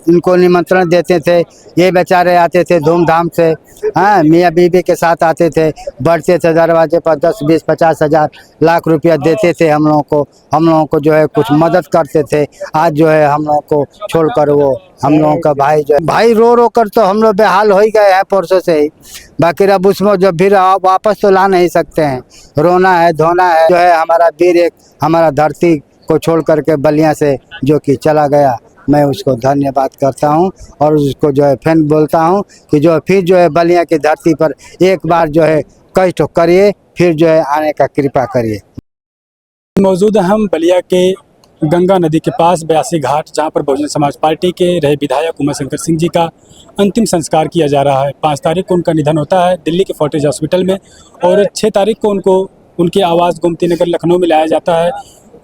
उनको निमंत्रण देते थे, ये बेचारे आते थे धूमधाम से। हाँ, मियाँ बीवी के साथ आते थे, बढ़ते थे दरवाजे पर 10, 20, 50 हजार लाख रुपया देते थे हम लोगों को जो है कुछ मदद करते थे। आज जो है हम लोगों को छोड़कर वो हम लोगों का भाई जो है, भाई रो रो कर तो हम लोग बेहाल हो ही गए हैं परसों से ही। बाकी अब उसमें जो फिर वापस तो ला नहीं सकते हैं, रोना है धोना है। जो है हमारा वीर एक हमारा धरती को छोड़ करके बलिया से जो कि चला गया, मैं उसको धन्यवाद करता हूं और उसको जो है फिर बोलता हूं कि जो फिर जो है बलिया की धरती पर एक बार जो है कष्ट करिए, फिर जो है आने का कृपा करिए। मौजूद हम बलिया के गंगा नदी के पास 82 घाट, जहां पर बहुजन समाज पार्टी के रहे विधायक उमाशंकर सिंह जी का अंतिम संस्कार किया जा रहा है। 5 तारीख को उनका निधन होता है दिल्ली के फोर्टिज हॉस्पिटल में और 6 तारीख को उनको उनके आवास गोमती नगर लखनऊ में लाया जाता है।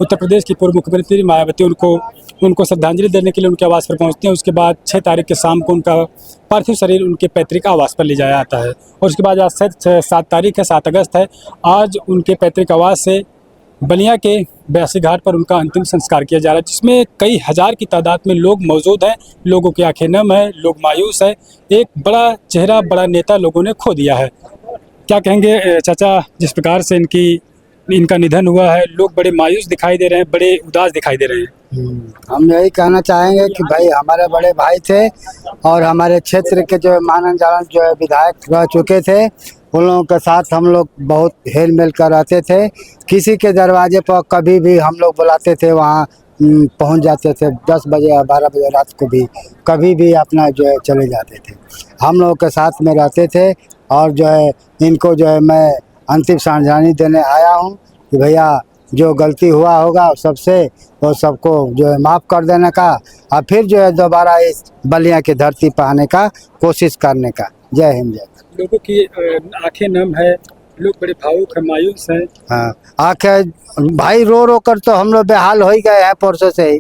उत्तर प्रदेश की पूर्व मुख्यमंत्री मायावती उनको श्रद्धांजलि देने के लिए उनके आवास पर पहुंचते हैं। उसके बाद 6 तारीख के शाम को उनका पार्थिव शरीर उनके पैतृक आवास पर ले जाया जाता है और उसके बाद आज 7 तारीख है, 7 अगस्त है। आज उनके पैतृक आवास से बलिया के 82 घाट पर उनका अंतिम संस्कार किया जा रहा है, जिसमें कई हजार की तादाद में लोग मौजूद हैं। लोगों की आंखें नम है, लोग मायूस है। एक बड़ा चेहरा, बड़ा नेता लोगों ने खो दिया है। क्या कहेंगे चाचा, जिस प्रकार से इनका निधन हुआ है, लोग बड़े मायूस दिखाई दे रहे हैं, बड़े उदास दिखाई दे रहे हैं। हम यही कहना चाहेंगे कि भाई हमारे बड़े भाई थे और हमारे क्षेत्र के जो मानन जान जो है विधायक रह चुके थे, उन लोगों के साथ हम लोग बहुत हेल मेल कर रहते थे। किसी के दरवाजे पर कभी भी हम लोग बुलाते थे, वहाँ पहुँच जाते थे। 10 बजे या 12 बजे रात को भी कभी भी अपना जो है चले जाते थे, हम लोगों के साथ में रहते थे। और जो है इनको जो है मैं अंतिम श्रद्धांजलि देने आया हूँ कि भैया जो गलती हुआ होगा सबसे वो सबको जो है माफ़ कर देने का और फिर जो है दोबारा इस बलिया की धरती पर आने का कोशिश करने का। जय हिंद, जय। लोगों की आंखें नम है, लोग बड़े भावुक है, मायूस हैं। हाँ, आंखें भाई रो रो कर तो हम लोग बेहाल हो ही गए हैं परसों से ही।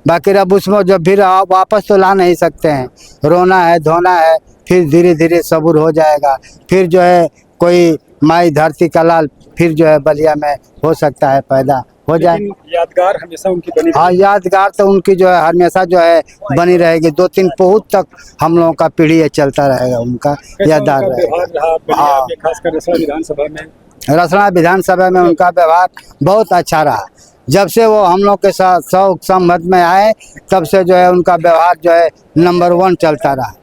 बाकी अब उसमें जो फिर वापस तो ला नहीं सकते हैं, रोना है धोना है, फिर धीरे धीरे सबूर हो जाएगा। फिर जो है कोई माई धरती का लाल फिर जो है बलिया में हो सकता है पैदा हो जाए। यादगार हमेशा उनकी बनी हाँ, यादगार तो उनकी जो है हमेशा जो है बनी रहेगी। 2-3 पहुँच तक हम लोगों का पीढ़ी चलता रहेगा, उनका यादगार रहेगा। हाँ, खासकर रसना विधानसभा में उनका व्यवहार बहुत अच्छा रहा। जब से वो हम लोग के साथ संगत में आए तब से जो है उनका व्यवहार जो है नंबर 1 चलता रहा।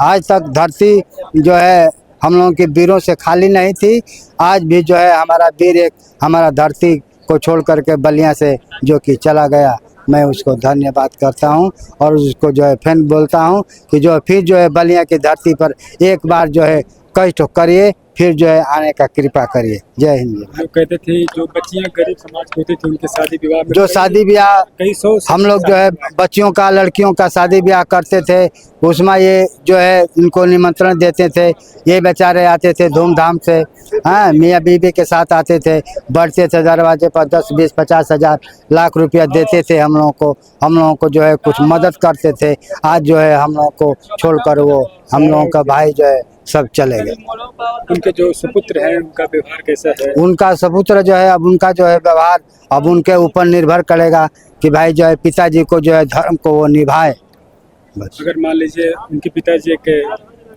आज तक धरती जो है हम लोगों के वीरों से खाली नहीं थी। आज भी जो है हमारा वीर एक हमारा धरती को छोड़ करके बलिया से जो कि चला गया, मैं उसको धन्यवाद करता हूं और उसको जो है फिर बोलता हूं कि जो फिर जो है बलिया की धरती पर एक बार जो है कष्ट करिए, फिर जो है आने का कृपा करिए। जय हिंद। लोग कहते थे जो बच्चियां गरीब समाज के होते थे उनके शादी विवाह में जो शादी ब्याह कई सौ हम लोग जो है बच्चियों का लड़कियों का शादी ब्याह करते थे, उसमें ये जो है उनको निमंत्रण देते थे, ये बेचारे आते थे धूमधाम से। हाँ, मियाँ बीवी के साथ आते थे, बढ़ते थे दरवाजे पर 10, 20, 50 हजार लाख रुपया देते थे हम लोगों को जो है कुछ मदद करते थे। आज जो है हम लोगों को छोड़कर वो हम लोगों का भाई जो है सब चले गए। उनके जो सुपुत्र हैं उनका व्यवहार कैसा है? उनका सुपुत्र जो है अब उनका जो है व्यवहार अब उनके ऊपर निर्भर करेगा कि भाई जो है पिताजी को जो है धर्म को वो निभाए। बस। अगर मान लीजिए उनके पिताजी एक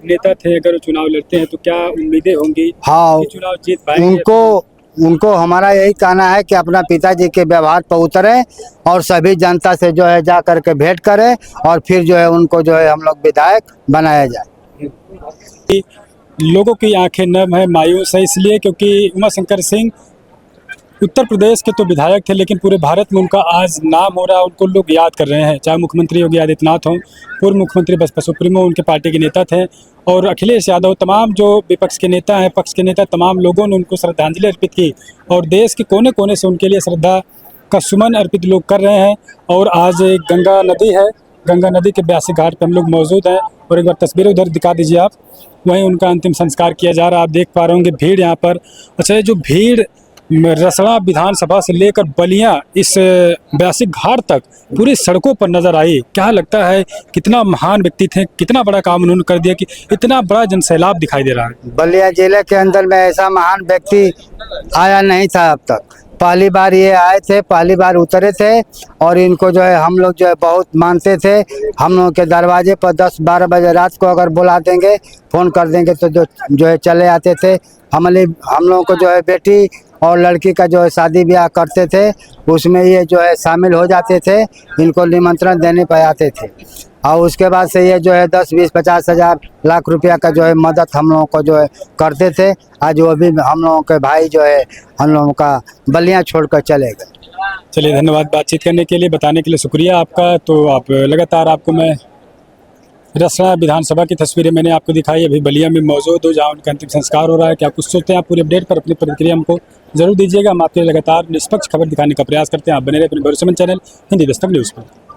नेता थे, अगर वो चुनाव लड़ते हैं तो क्या उम्मीदें होंगी? हाँ, चुनाव जीत पाएंगे? उनको हमारा यही कहना है कि अपना पिताजी के व्यवहार पर उतरे और सभी जनता से जो है जा करके भेंट करें और फिर जो है उनको जो है हम लोग विधायक बनाया जाए। लोगों की आंखें नम है, मायूस है, इसलिए क्योंकि उमाशंकर सिंह उत्तर प्रदेश के तो विधायक थे, लेकिन पूरे भारत में उनका आज नाम हो रहा है, उनको लोग याद कर रहे हैं। चाहे मुख्यमंत्री योगी आदित्यनाथ हों, पूर्व मुख्यमंत्री बसपा सुप्रीमो उनके पार्टी के नेता थे, और अखिलेश यादव, तमाम जो विपक्ष के नेता हैं, पक्ष के नेता, तमाम लोगों ने उनको श्रद्धांजलि अर्पित की और देश के कोने कोने से उनके लिए श्रद्धा का सुमन अर्पित लोग कर रहे हैं। और आज एक गंगा नदी है, गंगा नदी के 82 घाट पर हम लोग मौजूद हैं और एक बार तस्वीरें उधर दिखा दीजिए आप। वहीं उनका अंतिम संस्कार किया जा रहा है, आप देख पा रहे होंगे भीड़ यहाँ पर। अच्छा, ये जो भीड़ रसड़ा विधानसभा से लेकर बलिया इस 82 घाट तक पूरी सड़कों पर नजर आई, क्या लगता है कितना महान व्यक्ति थे, कितना बड़ा काम उन्होंने कर दिया कि इतना बड़ा जनसैलाब दिखाई दे रहा है? बलिया जिले के अंदर में ऐसा महान व्यक्ति आया नहीं था अब तक। पहली बार ये आए थे, पहली बार उतरे थे और इनको जो है हम लोग जो है बहुत मानते थे। हम लोग के दरवाजे पर 10-12 बजे रात को अगर बुला देंगे, फ़ोन कर देंगे तो जो है चले आते थे। हम लोगों को जो है बेटी और लड़की का जो है शादी ब्याह करते थे, उसमें ये जो है शामिल हो जाते थे, इनको निमंत्रण देने पर आते थे। और उसके बाद से ये जो है 10-20-50 हज़ार लाख रुपया का जो है मदद हम लोगों को जो है करते थे। आज वो भी हम लोगों के भाई जो है हम लोगों का बलियाँ छोड़कर चले गए। चलिए, धन्यवाद बातचीत करने के लिए, बताने के लिए शुक्रिया आपका। तो आप लगातार आपको मैं रसना विधानसभा की तस्वीरें मैंने आपको दिखाई। अभी बलिया में मौजूद हो, जहाँ उनका अंतिम संस्कार हो रहा है। क्या कुछ सोचते हैं आप पूरे अपडेट पर? अपनी प्रतिक्रिया हमको जरूर दीजिएगा। हम आपके लगातार निष्पक्ष खबर दिखाने का प्रयास करते हैं। आप बने रहे अपने भरोसेमंद चैनल हिंदी दस्तक न्यूज़ पर।